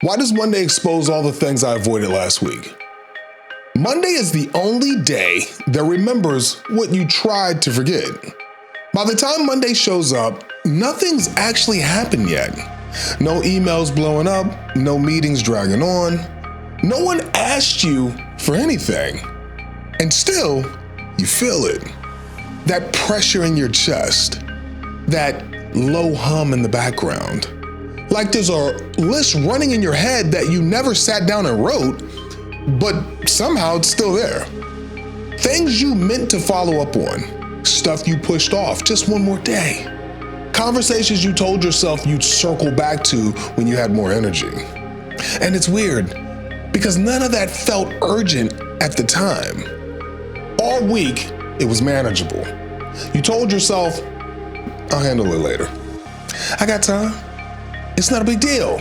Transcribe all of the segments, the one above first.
Why does Monday expose all the things I avoided last week? Monday is the only day that remembers what you tried to forget. By the time Monday shows up, nothing's actually happened yet. No emails blowing up, no meetings dragging on. No one asked you for anything. And still, you feel it. That pressure in your chest, that low hum in the background. Like there's a list running in your head that you never sat down and wrote, but somehow it's still there. Things you meant to follow up on, stuff you pushed off just one more day. Conversations you told yourself you'd circle back to when you had more energy. And it's weird, because none of that felt urgent at the time. All week, it was manageable. You told yourself, I'll handle it later. I got time. It's not a big deal.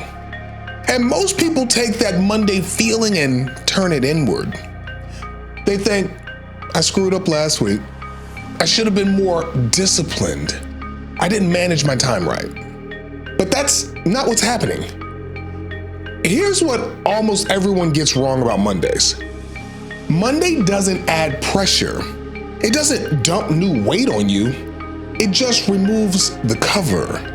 And most people take that Monday feeling and turn it inward. They think, I screwed up last week. I should have been more disciplined. I didn't manage my time right. But that's not what's happening. Here's what almost everyone gets wrong about Mondays. Monday doesn't add pressure. It doesn't dump new weight on you. It just removes the cover.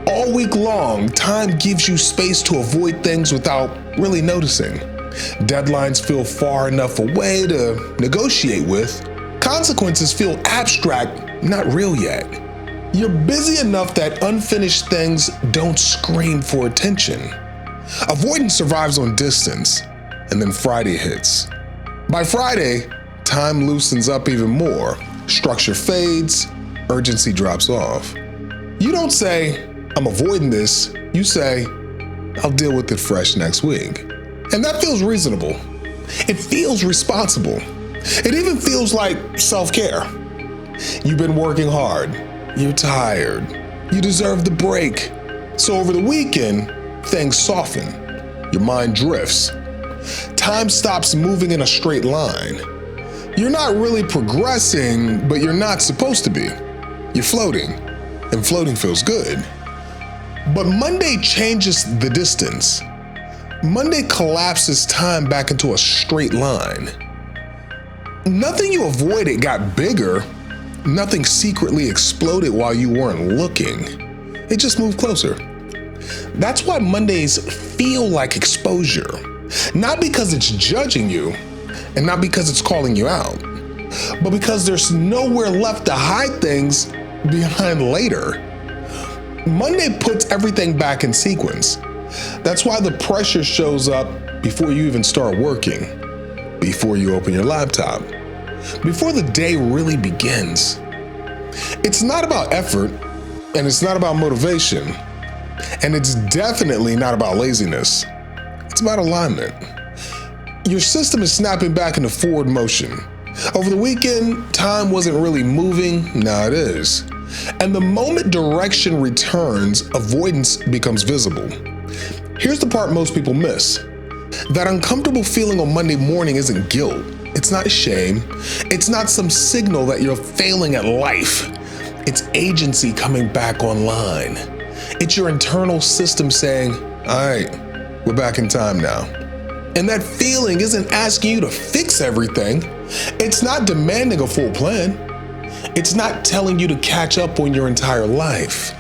All week long, time gives you space to avoid things without really noticing. Deadlines feel far enough away to negotiate with. Consequences feel abstract, not real yet. You're busy enough that unfinished things don't scream for attention. Avoidance survives on distance, and then Friday hits. By Friday, time loosens up even more. Structure fades, urgency drops off. You don't say, I'm avoiding this. You say, I'll deal with it fresh next week. And that feels reasonable. It feels responsible. It even feels like self-care. You've been working hard. You're tired. You deserve the break. So over the weekend, things soften. Your mind drifts. Time stops moving in a straight line. You're not really progressing, but you're not supposed to be. You're floating, and floating feels good. But Monday changes the distance. Monday collapses time back into a straight line. Nothing you avoided got bigger. Nothing secretly exploded while you weren't looking. It just moved closer. That's why Mondays feel like exposure. Not because it's judging you, and not because it's calling you out, but because there's nowhere left to hide things behind later. Monday puts everything back in sequence. That's why the pressure shows up before you even start working, before you open your laptop, before the day really begins. It's not about effort, and it's not about motivation, and it's definitely not about laziness. It's about alignment. Your system is snapping back into forward motion. Over the weekend, time wasn't really moving. Now it is. And the moment direction returns, avoidance becomes visible. Here's the part most people miss. That uncomfortable feeling on Monday morning isn't guilt. It's not shame. It's not some signal that you're failing at life. It's agency coming back online. It's your internal system saying, all right, we're back in time now. And that feeling isn't asking you to fix everything. It's not demanding a full plan. It's not telling you to catch up on your entire life.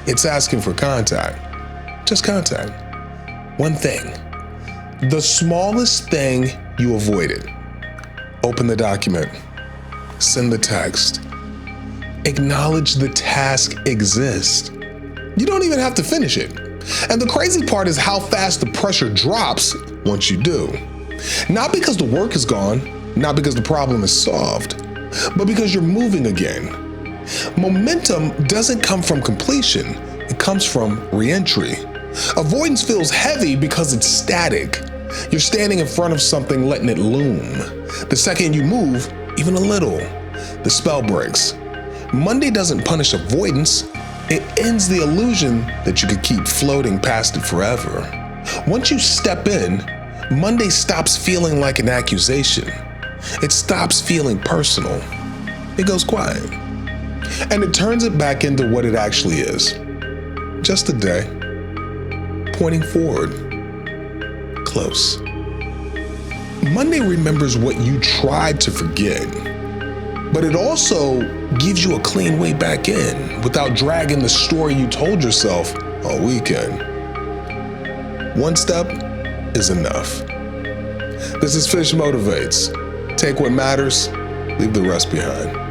It's asking for contact. Just contact. One thing. The smallest thing you avoided. Open the document. Send the text. Acknowledge the task exists. You don't even have to finish it. And the crazy part is how fast the pressure drops once you do. Not because the work is gone, not because the problem is solved, but because you're moving again. Momentum doesn't come from completion, it comes from re-entry. Avoidance feels heavy because it's static. You're standing in front of something, letting it loom. The second you move, even a little, the spell breaks. Monday doesn't punish avoidance. It ends the illusion that you could keep floating past it forever. Once you step in, Monday stops feeling like an accusation. It stops feeling personal. It goes quiet. And it turns it back into what it actually is. Just a day, pointing forward. close. Monday remembers what you tried to forget, but it also gives you a clean way back in without dragging the story you told yourself all weekend. One step is enough. This is Fish Motivates. Take what matters, leave the rest behind.